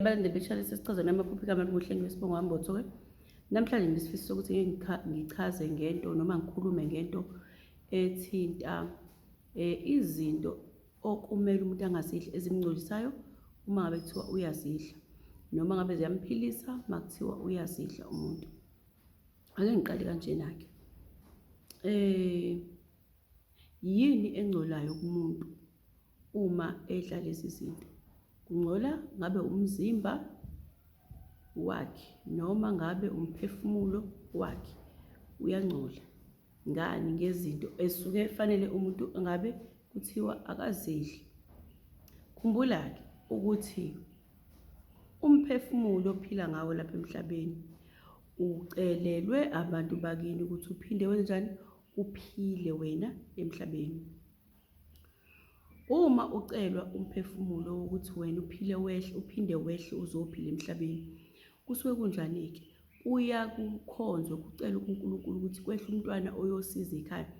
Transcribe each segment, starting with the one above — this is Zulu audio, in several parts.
Abande beshale sesichaza namaphupho kamani kuhleli besibongo wambotho-ke. Namhlanje ngisifisa ukuthi ngichaze ngento noma ngikhulume ngento ethinta izinto okumele umuntu angazidli ezimngcolisayo uma ngabe kuthiwa uyazidla, noma ngabe ziyamphilisa uma kuthiwa uyazidla umuntu. Ake ngiqale kanjena-ke. Yini engcolayo kumuntu uma edla lezi zinto? Kungcola ngabe umzimba wakhe noma ngabe umphefumulo wakhe uyangcola. Ngani? Ngezinto esuke fanele umuntu ngabe kuthiwa akazidli. Khumbula-ke ukuthi umphefumulo ophila ngawo lapha emhlabeni ucelelwe abantu bakini ukuthi uphinde wenjani, uphile wena emhlabeni. Uma ucelwa umphefumulo ukuthi wena uphinde wehle uzophila emhlabeni, kusuke kunjani-ke? Kuyakukhonzwa kucelwa kuNkulunkulu ukuthi kwehle umntwana oyosiza ekhaya.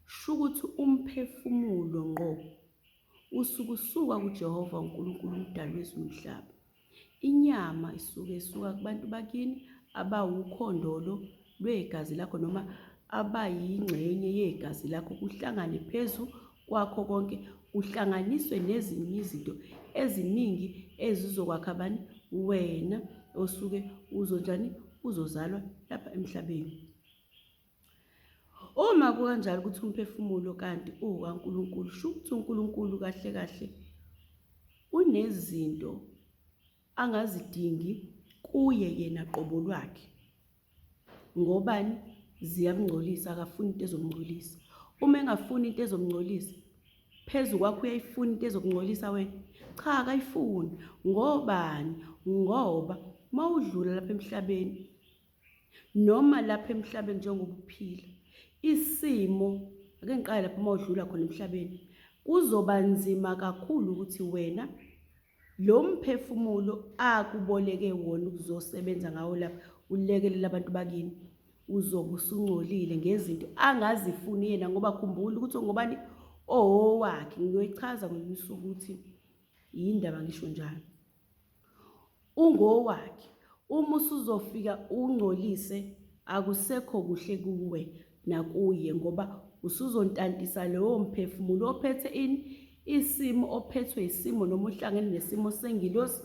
Sho ukuthi umphefumulo ngqo usuke usuka kuJehova uNkulunkulu umdali wezulu nomhlaba. Inyama isuka kubantu bakini abawukhondolo lwegazi lakho noma abayingxenye yegazi lakho, kuhlangane phezu kwakho konke, uhlanganiswe nezinye izinto eziningi ezizokwakha bani? Wena osuke uzozalwa lapha emhlabeni. Uma kukanjalo ukuthi umphefumulo kanti ukaNkulunkulu, sho ukuthi uNkulunkulu kahle kahle unezinto angazidingi kuye yena qobo lwakhe. Ngobani? Ziyamngcolisa, akafuni into ezomngcolisa. Uma engafuni into ezomngcolisa, phezu kwakho uyayifuna into ezokungcolisa wena? Cha, akayifuni. Ngobani? Ngoba mawudlula lapha emhlabeni, noma lapha emhlabeni njengoba uphila, isimo, ake ngiqale lapha mawudlula khona emhlabeni, kuzoba nzima kakhulu ukuthi wena lo mphefumulo akuboleke wona ukuzosebenza ngawo lapha ulekelele abantu bakini, uzobe usungcolile ngezinto angazifuni yena. Ngoba khumbula ukuthi ngobani? Owakhe. Ngiyoyichaza ngolunye usuku ukuthi yindaba ngisho njalo. Ungowakhe. Uma usuzofika ungcolise, akusekho kuhle kuwe nakuye, ngoba usuzontantisa lowo mphefumulo ophethe ini? Isimo, ophethwe isimo noma uhlangene nesimo sengilosi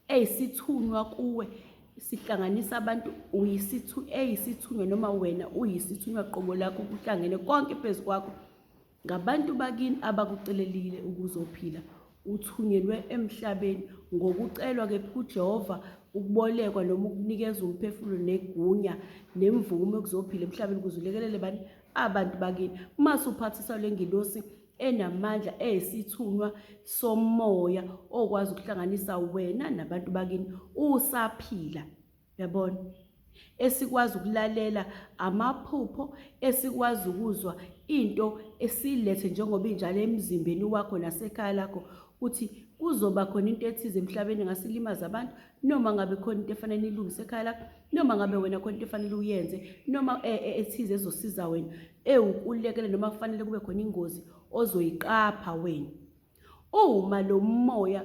eyisithunywa kuwe. Sihlanganisa abantu, eyisithunywa noma wena uyisithunywa qobo lakho, kuhlangene konke phezu kwakho ngabantu bakini abakucelelile ukuzophila. Uthunyelwe emhlabeni ngokucelwa-ke kuJehova ukubolekwa noma ukunikeza umphefumulo negunya nemvume ukuzophila emhlabeni ukuze ulekelele bani? Abantu bakini. Uma usuphathiswa le ngilosi enamandla, eyisithunywa somoya okwazi ukuhlanganisa wena nabantu bakini, usaphila, yabona, esikwazi ukulalela amaphupho, esikwazi ukuzwa into esilethe njengoba injalo emzimbeni wakho nasekhaya lakho, ukuthi kuzoba khona into ethize emhlabeni engasilimaza abantu, noma ngabe khona into efanele ilungise ekhaya lakho, noma ngabe wena khona into efanele uyenze, noma ethize ezosiza wena, ewukulekele, noma kufanele kube khona ingozi ozoyiqapha wena. Uma lo moya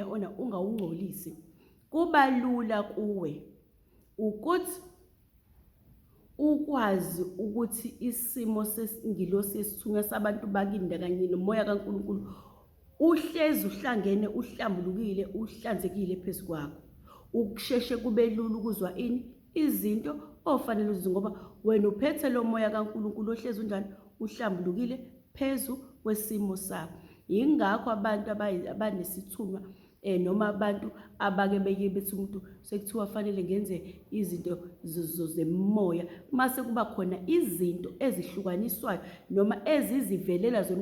ona ungawungcolisi, kuba lula kuwe ukuthi ukwazi ukuthi isimo sengilosi esithunywa sabantu bakini kanye nomoya kaNkulunkulu uhlezi uhlangene, uhlambulukile, uhlanzekile phezu kwakho. Ukusheshe kube lula ukuzwa ini? Izinto ofanele uzizwe, ngoba wena uphethe lo moya kaNkulunkulu ohlezi unjani? Uhlambulukile phezu kwesimo sakho. Yingakho abantu abanesithunywa noma abantu abake beye bethi umuntu sekuthiwa fanele ngenze izinto zemoya, mase kuba khona izinto ezihlukaniswayo noma ezizivelela zona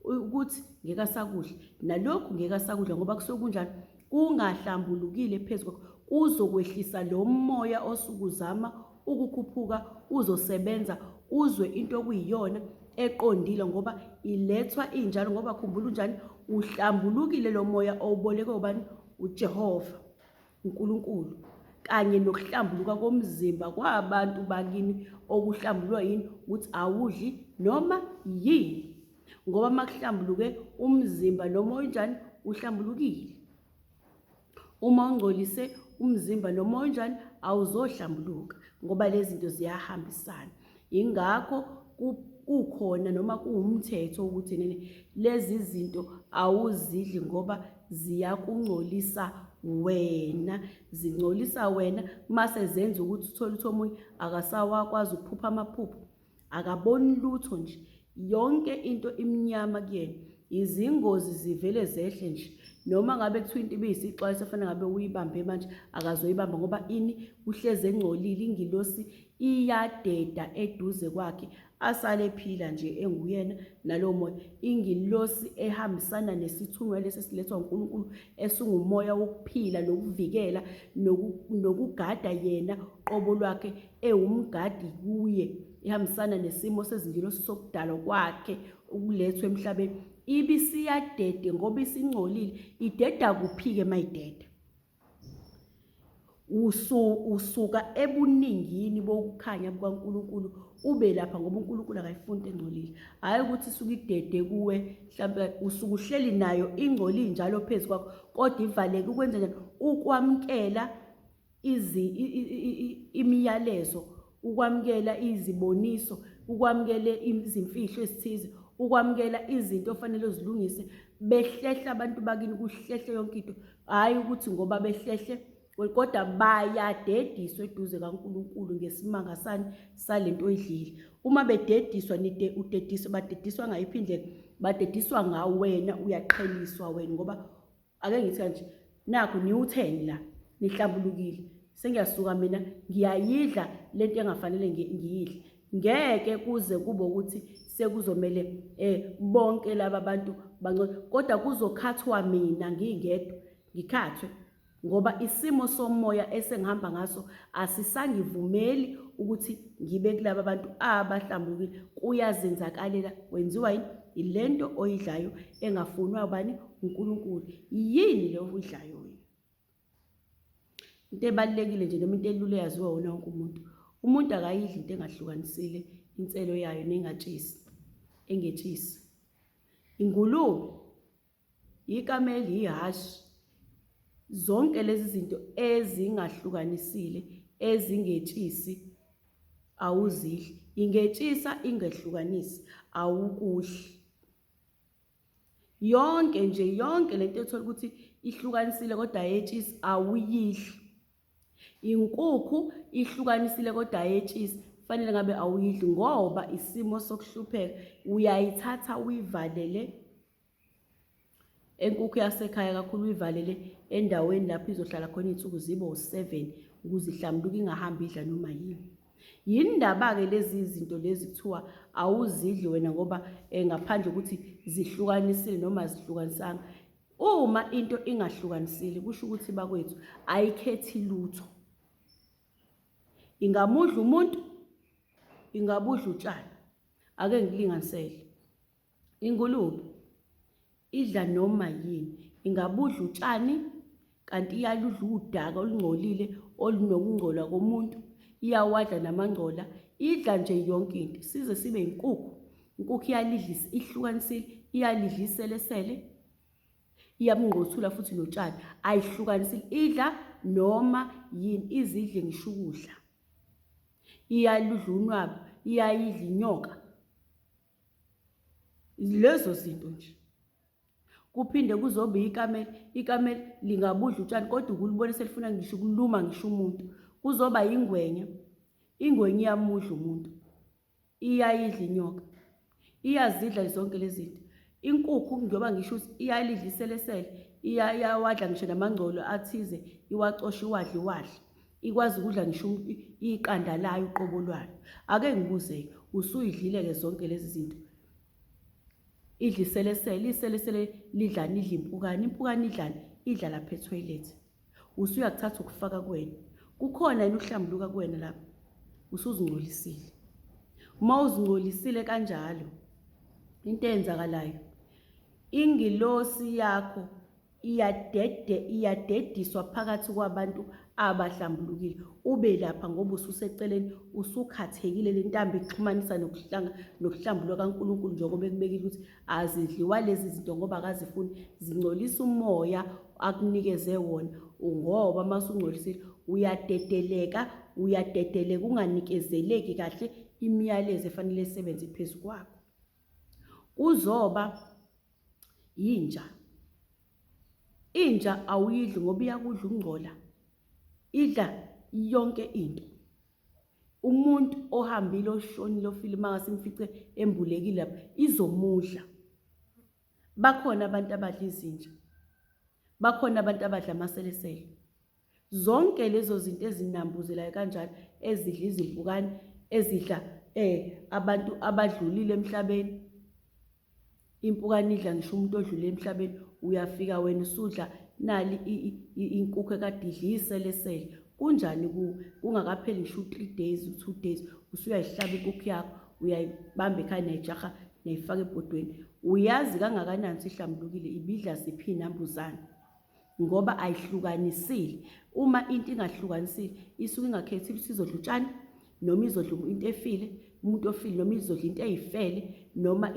ukuthi ngeke asakudla nalokhu, ngeke asakudla, ngoba kusuke kunjani? Kungahlambulukile phezu kwakho. Uzokwehlisa lo moya osukuzama ukukhuphuka, uzosebenza, uzwe into okuyiyona eqondile, ngoba ilethwa injalo. Ngoba khumbula unjani? Uhlambulukile lo moya owuboleke ubani? uJehova uNkulunkulu, kanye nokuhlambuluka komzimba kwabantu bakini okuhlambulwa yini? Ukuthi awudli noma yini. Ngoba makuhlambuluke umzimba noma unjani? Uhlambulukile. Uma ungcolise umzimba noma onjani awuzohlambuluka ngoba lezi zinto ziyahambisana. Ingakho kukhona noma kuwumthetho ukuthi lezi zinto awuzidli ngoba ziyakungcolisa wena. Zingcolisa wena mase zenza ukuthi uthole ukuthi omunye akasawakwazi ukuphupha amaphupho, akaboni lutho nje, yonke into imnyama kuyena. Izingozi zivele zehle nje, noma ngabe kuthiwa into ibiyisixwayiso efanele ngabe uyibambe manje akazoyibamba ngoba ini uhleze engcolile. Ingilosi iyadeda eduze kwakhe asale ephila nje enguyena nalowo moya. Ingilosi ehambisana nesithunywa lesi esilethwa uNkulunkulu esingumoya wokuphila nokuvikela nokugada yena qobo lwakhe ewumgadi kuye, ihambisana nesimo sezingilosi sokudalwa kwakhe ukulethwa emhlabeni. Ibisiyadede ngoba isingcolile. Ideda kuphi-ke mayideda? Usuka ebuningini bokukhanya bukaNkulunkulu ube lapha ngoba uNkulunkulu akayifuni into engcolile. Hhayi ukuthi isuke idede kuwe, mhlawumbe usuke uhleli nayo ingcolile njalo phezu kwakho, kodwa ivaleke ukwenza njani? Ukwamukela imiyalezo, ukwamukela iziboniso, ukwamukela izimfihlo ezithize, ukwamukela izinto ofanele uzilungise. Behlehla abantu bakini, kuhlehle yonke into. Hhayi ukuthi ngoba behlehle kodwa bayadediswa eduze kaNkulunkulu ngesimanga salento oyidlile. Uma bedediswa badediswa ngayiphi indlela? Badediswa ngawe wena, uyaqheliswa wena ngoba ake ngithi kanje, nakho niwu-10 la nihlambulukile, sengiyasuka mina ngiyayidla lento engafanele ngiyidle. Ngeke kuze kube ukuthi sekuzomele bonke laba bantu bangcole, kodwa kuzokhathwa mina ngingedwa, ngikhathwe ngoba isimo somoya esengihamba ngaso asisangivumeli ukuthi ngibe kulaba bantu abahlambulukile. Kuyazenzakalela. Wenziwa yini? Ilento oyidlayo engafunwa ubani? uNkulunkulu. Yini le oyidlayo wena? Into ebalulekile nje noma into elula eyaziwa wona wonke umuntu. Umuntu akayidli into engahlukanisile inselo yayo engetshisi. Ingulube, ikameli, ihashi, zonke lezi zinto ezingahlukanisile ezingetshisi awuzidli. Ingetshisa ingehlukanisi awukudli. Yonke nje, yonke lento ethola ukuthi ihlukanisile kodwa ayetshisi awuyidli. Inkukhu ihlukanisile kodwa ayetshisi, fanele ngabe awuyidli ngoba isimo sokuhlupheka. Uyayithatha uyivalele, enkukhu yasekhaya kakhulu uyivalele endaweni lapho izohlala khona iy'nsuku zibe u7 ukuze ihlambuluke ingahambi idla noma yini. Yini ndaba-ke lezi zinto lezi kuthiwa awuzidli wena ngoba ngaphandle ukuthi zihlukanisile noma zihlukanisanga? Uma into ingahlukanisile kusho ukuthi bakwethu ayikhethi lutho. Ingamudla umuntu, ingabudla utshani. Ake ngikulinganisele. Ingulube idla noma yini, ingabudla utshani kanti iyaludla udaka olungcolile olunokungcola komuntu, iyawadla namangcola, idla nje yonke into. Size sibe inkukhu. Inkukhu iyalidlisa, ihlukanisile, iyalidla iselesele, iyamngqothula futhi notshani, ayihlukanisile, idla noma yini, izidle ngisho ukudla. Iyaludla unwabu, iyayidla inyoka, lezo zinto nje. Kuphinde kuzobe ikameli. Ikameli lingabudla utshani kodwa ukulibona selifuna ngisho ukuluma ngisho umuntu. Kuzoba ingwenya. Ingwenya iyamudla umuntu, iyayidla inyoka, iyazidla zonke lezi zinto. Inkukhu njengoba ngisho ukuthi iyalidla iselesele, iyawadla ngisho namangcolo athize, iwacosha iwadle. Ikwazi ukudla ngisho iqanda layo uqobo lwayo. Ake ngibuze-ke, usuyidlile-ke zonke lezi zinto? Idla iselesele, iselesele lidlani? Idla impukane, impukane idlani? Idla lapha ethoyilethi. Usuyakuthatha ukufaka kuwena. Kukhona yini ukuhlambuluka kuwena lapha? Usuzingcolisile. Uma uzingcolisile kanjalo, into eyenzakalayo, ingilosi yakho iyadediswa phakathi kwabantu abahlambulukile. Ube lapha ngoba ususeceleni, usukhathekile. Le ntambo ixhumanisa nokuhlambuluka kaNkulunkulu njengoba ekubekile ukuthi azidliwa lezi zinto ngoba akazifuni. Zingcolisa umoya akunikeze wona. ngoba masungcolisile uyadedeleka unganikezeleki kahle imiyalezo efanele isebenze phezu kwakho. Kuzoba inja. Inja awuyidli ngoba iyakudla ukungcola, idla yonke into. Umuntu ohambile oshonile ofile mangasimfice embulekile lapha izomudla. Bakhona abantu abadla izinja, bakhona abantu abadla amaselesele. Zonke lezo zinto ezinambuzelayo kanjalo ezidla izimpukane, ezidla abantu abadlulile emhlabeni. Impukane idla ngisho umuntu odlule emhlabeni, uyafika wena usudla nali inkukhu ekade idla iselesele. Kunjani kungakapheli ngisho 3 days 2 days usuyayihlaba inkukhu yakho, uyayibamba ekhaya nayijaha nayifaka ebhodweni. Uyazi kangakanani sihlambulukile ibidla ziphi inambuzane ngoba ayihlukanisile. Uma into ingahlukanisile isuke ingakhethi ukuthi izodla utshani noma izodla into efile, umuntu ofile noma izodla into eyifele noma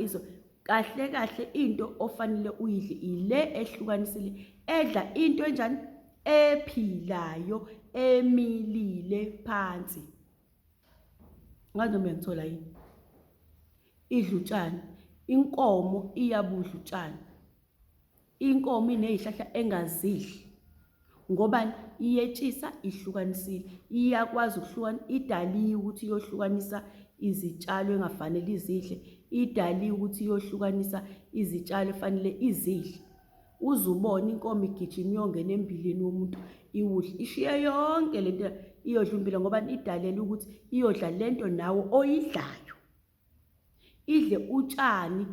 kahle kahle into ofanele uyidle ile ehlukanisile, edla into enjani, ephilayo, emilile phansi. Ngazi noma ngithola yini? Idla utshani. Inkomo iyabudla utshani. Inkomo inezihlahla engazidli ngoba iyetshisa ihlukanisile. Iyakwazi idaliwe ukuthi iyohlukanisa izitshalo engafanele izidle, idaliwe ukuthi iyohlukanisa izitshalo efanele izidle. Uzubona inkomo igijima iyongena embileni womuntu iwudle, ishiye yonke lento iyodla umbila ngoba idalele ukuthi iyodla lento nawo oyidlayo. Idle utshani.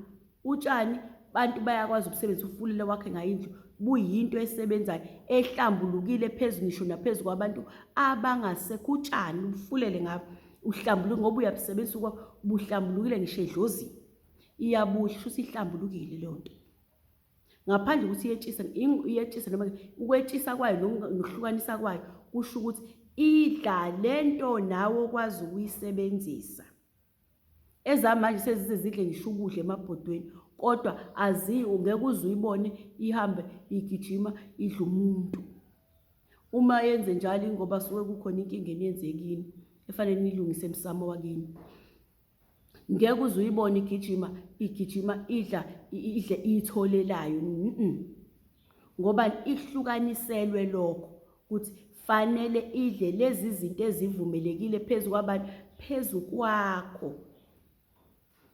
Utshani bantu bayakwazi ukusebenzisa ufulele wakhe ngayindlu, buyinto esebenzayo ehlambulukile phezulu ngisho naphezu kwabantu abangasekho. Utshani ufulele ngabo uhlambuluke ngoba uyabusebenzisa ukuba buhlambulukile ngisho edlozini. Iyabudla futhi ihlambulukile leyo nto. Ngaphandle ukuthi iyetshisa noma ukwetshisa kwayo nokuhlukanisa kwayo kusho ukuthi idla lento nawe okwazi ukuyisebenzisa. Ezamanje sezidle ngisho ukudla emabhodweni kodwa ungeke uze uyibone ihambe igijima idla umuntu. Uma yenze njalo ingoba suke kukhona inkinga eniyenzekini efanele nilungise emsamo wakini. Ngeke uze uyibone igijima idle itholelayo. Ngoba ihlukaniselwe lokho ukuthi fanele idle lezi zinto ezivumelekile phezu kwabantu, phezu kwakho.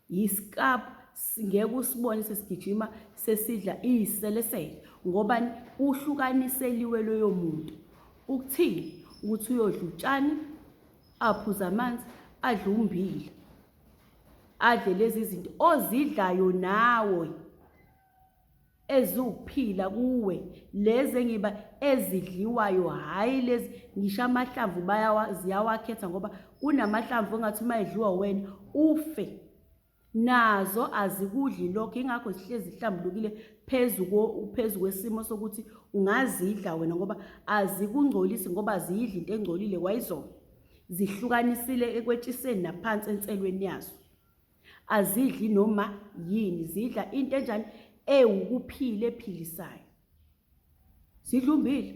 Iskapu ngeke usibone sesigijima sesidla iselesele ngoba uhlukaniseliwe loyo muntu. Ukuthini? Ukuthi uyodla utshani, aphuza amanzi, adle umbila, adle lezi zinto ozidlayo nawe ezukuphila kuwe, lezi engiba ezidliwayo, hayi lezi ngisho amahlamvu ziyawakhetha ngoba kunamahlamvu ongathi uma edliwa wena ufe. Nazo azikudli lokho, ingakho zihlezi zihlambulukile phezu kwesimo sokuthi ungazidla wena ngoba azikungcolisi ngoba azidli into engcolile kwayizona. Zihlukanisile ekwetshiseni naphansi enselweni yazo. Azidli noma yini, zidla into enjani, ewukuphila ephilisayo. Zidla umbila,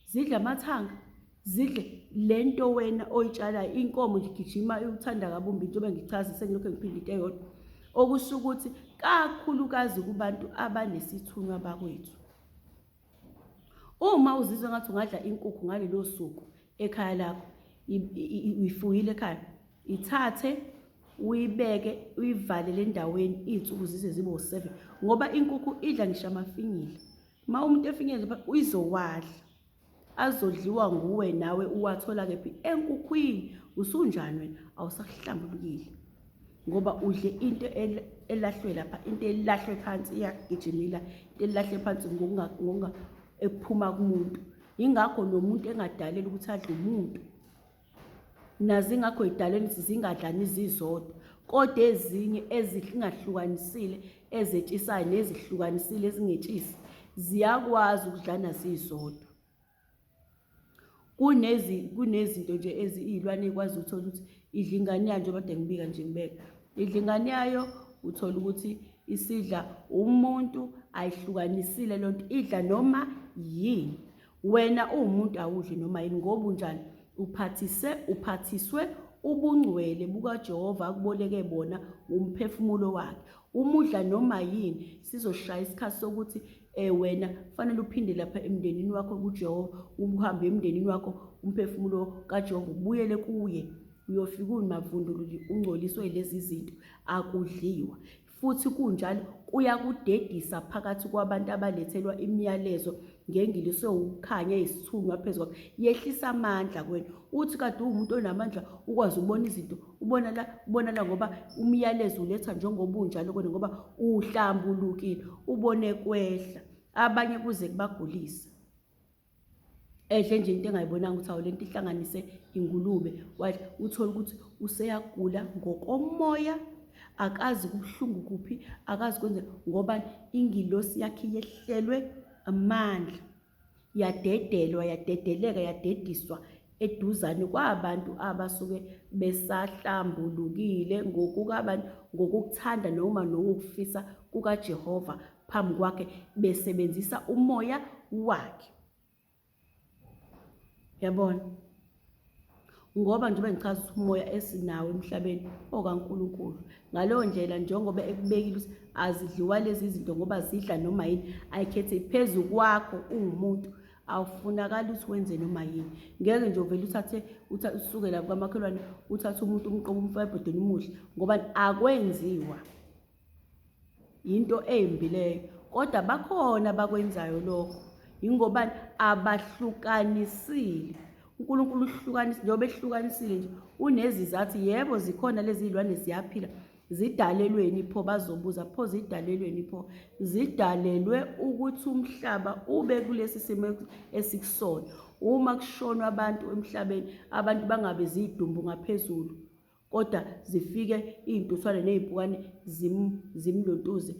zidla amathanga, zidle lento wena oyitshalayo. Inkomo igijima uthanda kabumbi into bengichaza sengilokho ngiphinde into eyodwa. Okusho ukuthi kakhulukazi kubantu abanesithunywa bakwethu. Uma uzizwa ngathi ungadla inkukhu ngalelo suku ekhaya lakho, uyifuyile ekhaya, ithathe uyibeke uyivalele endaweni izinsuku zize zibe u7 ngoba inkukhu idla ngisho amafinyila. Ma umuntu efinyile uyizowadla, azodliwa nguwe nawe uwathola kephi enkukhwini. Usunjani wena? Awusahlambulukile ngoba udle into elahlwe lapha, into elahlwe phansi iyagijimila, into elahlwe phansi ngokunga ephuma kumuntu. Ingakho nomuntu engadaleli ukuthi adle umuntu. Nazi ingakho idaleni ukuthi zingadlani zizodwa kodwa ezinye ezingahlukanisile ezetshisayo nezihlukanisile ezingetshisi ziyakwazi ukudlana zizodwa. Kunezinto nje eziyilwane ekwazi uthola ukuthi idla ingane yayo njengoba kade ngibika nje ngibeka. Idla ingane yayo uthola ukuthi isidla umuntu, ayihlukanisile lonto, idla noma yini. Wena uwumuntu awudli noma yini ngoba unjani uphathiswe ubungcwele bukaJehova akuboleke bona umphefumulo wakhe. Umudla noma yini sizoshaya isikhathi sokuthi wena fanele uphinde lapha emndenini wakho kuJehova, uhambe emndenini wakho umphefumulo kaJehova ubuyele kuye, uyofika unamavundululi ungcoliswe lezi zinto, akudliwa. Futhi kunjalo kuyakudedisa phakathi kwabantu abalethelwa imiyalezo ngengilosi ukukhanya isithunywa phezulu kwakho, yehlisa amandla kwena. Uthi kade uwumuntu onamandla ukwazi ukubona izinto, ubona la ngoba umyalezo uletha njengoba unjalo kwena ngoba uhlambulukile, ubone kwehla. Abanye kuze kubagulisa. Edle nje into engayibonanga ukuthi awulento ihlanganise ingulube, uthola ukuthi useyagula ngokomoya, akazi kubuhlungu kuphi, akazi kwenze ngoba ingilosi yakhe yehlelwe amandla, yadedelwa, yadedeleka, yadediswa eduzane kwabantu abasuke besahlambulukile ngokukabantu, ngokukuthanda noma nokufisa kukaJehova phambi kwakhe besebenzisa umoya wakhe. Yabona? Ngoba njengoba ngichaza ukuthi umoya esinawo emhlabeni okaNkulunkulu, ngaleyo ndlela njengoba ekubekile ukuthi azidliwa lezi zinto ngoba zidla noma yini, ayikhethe phezu kwakho ungumuntu, awufunakali ukuthi wenze noma yini. Ngeke nje uvele usuke la kwamakhelwane uthathe umuntu umqobo umfake ebhodweni umuhle ngoba akwenziwa, into embi leyo. Kodwa bakhona abakwenzayo lokho, yingobani? Abahlukanisile. uNkulunkulu uhlukanisile, njengoba ehlukanisile nje unezizathu. Yebo zikhona lezi zilwane ziyaphila, zidalelweni pho? Bazobuza pho zidalelweni pho? Zidalelwe ukuthi umhlaba ube kulesi simo esikusona. Uma kushonwa abantu emhlabeni, abantu bangabe zidumbu ngaphezulu, kodwa zifike iy'ntuthwane ney'mpukane zimlontuze,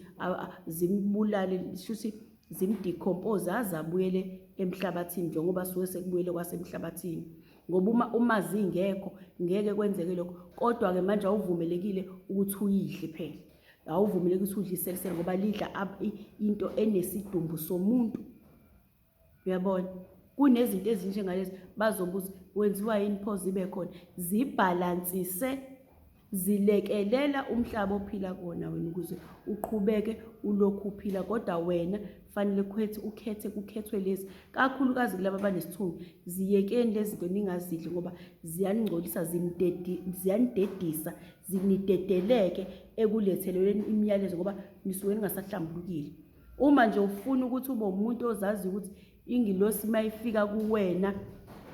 zimbulale, shuthi zimdikompose aze abuyele emhlabathini njengoba suke sekubuyele kwasemhlabathini. Ngoba uma zingekho ngeke kwenzeke lokho. Kodwa-ke manje awuvumelekile ukuthi uyidle phela, awuvumelekile ukuthi udle iselisele ngoba lidla into enesidumbu somuntu. Uyabona? Kunezinto ezinjengalezi bazobuza wenziwa yini pho zibe khona. Zibhalansise, zilekelela umhlaba ophila kuwona wena ukuze uqhubeke ulokhu uphila. Kodwa wena fanele kukhethwe lezi, kakhulukazi kulaba abanesithunywa. Ziyekeni lezi zinto ningazidli ngoba ziyaningcolisa, ziyanidedisa, zinidedeleke ekulethelelweni imiyalezo ngoba nisuke ningasahlambulukile. Uma nje ufuna ukuthi ube umuntu ozazi ukuthi ingilosi mayifika kuwena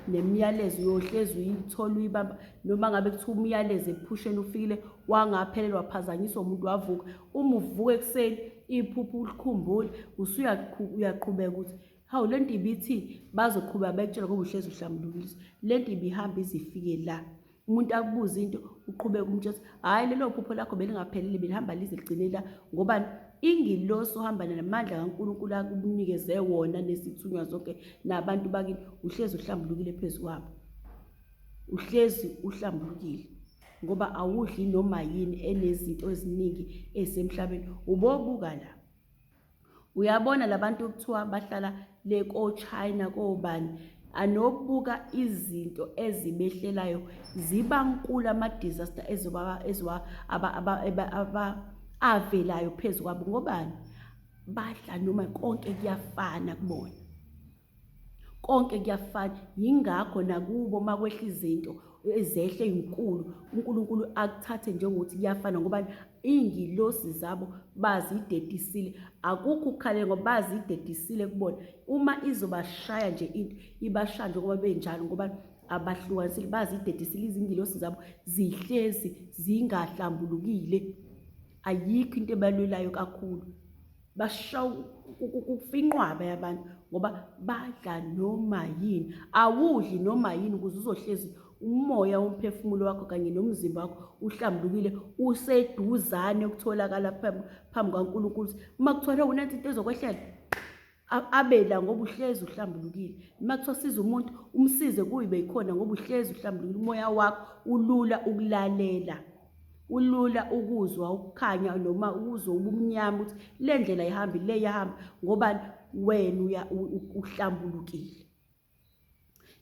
nemiyalezo uyohlezi uyithola uyibamba, noma ngabe kuthiwa umyalezo ephusheni ufikile wangaphelelwa phazanyiswa umuntu wavuka. Uma uvuka ekuseni iphupho ulikhumbule, uyaqhubeka ukuthi hawu lento ibithi, bazoqhubeka bekutshela ngoba uhlezi uhlambulukile. Lento ibihamba izifike la. Umuntu akubuza into uqhubeka umtshela hayi lelo phupho lakho belingaphelele, belihamba lize ligcine la. Ngoba ingilosi ohamba namandla kaNkulunkulu akunikeze wona nesithunywa zonke nabantu bakini, uhlezi uhlambulukile phezu kwabo, uhlezi uhlambulukile ngoba awudli noma yini enezinto eziningi ezisemhlabeni. Ubobuka la, uyabona labantu kuthiwa bahlala le ko-China kobani, anobuka izinto ezibehlelayo ziba nkulu, ama-disaster avelayo phezu kwabo. Ngobani? Badla noma konke kuyafana kubona, konke kuyafana. Yingakho nakubo makwehla izinto ezehle ey'nkulu, uNkulunkulu akuthathe njengokuthi kuyafana ngoba iy'ngilosi zabo bazidedisile. Akukho ukukhalela ngoba bazidedisile kubona. Uma izobashaya nje into ibashaya njengoba benjalo ngoba abahlukanisile, bazidedisile. Izingilosi zabo zihlezi zingahlambulukile, ayikho into ebalulayo kakhulu. Bashawa ukufinqwaba yabantu ngoba badla noma yini. Awudli noma yini ukuze uzohlezi umoya womphefumulo wakho kanye nomzimba wakho uhlambulukile, useduzane ukutholakala phambi kaNkulunkulu. Uma kuthiwa unenza into ezokwehlela, abela ngoba uhlezi uhlambulukile. Uma kuthiwa siza umuntu umsize kuyibe yikhona ngoba uhlezi uhlambulukile. Umoya wakho ulula ukulalela, ulula ukuzwa ukukhanya noma ukuzwa ubumnyama ukuthi le ndlela ihambi le iyahamba ngoba wena uhlambulukile.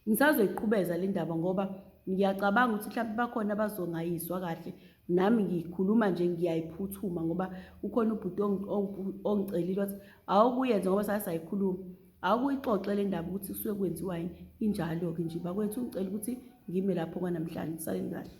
ngisazoyiqhubeza le ndaba ngoba ngiyacabanga ukuthi mhlawumbe bakhona abazongayizwa kahle. Nami ngikhuluma nje ngiyayiphuthuma ngoba ukhona ubhuti ongicelile wathi awukuyenza ngoba sayikhuluma, awukuyixoxe le ndaba ukuthi kusuke kwenziwa yini. Injalo-ke nje bakwethu ungicela ukuthi ngime lapho kwanamhlanje. Saleni kahle.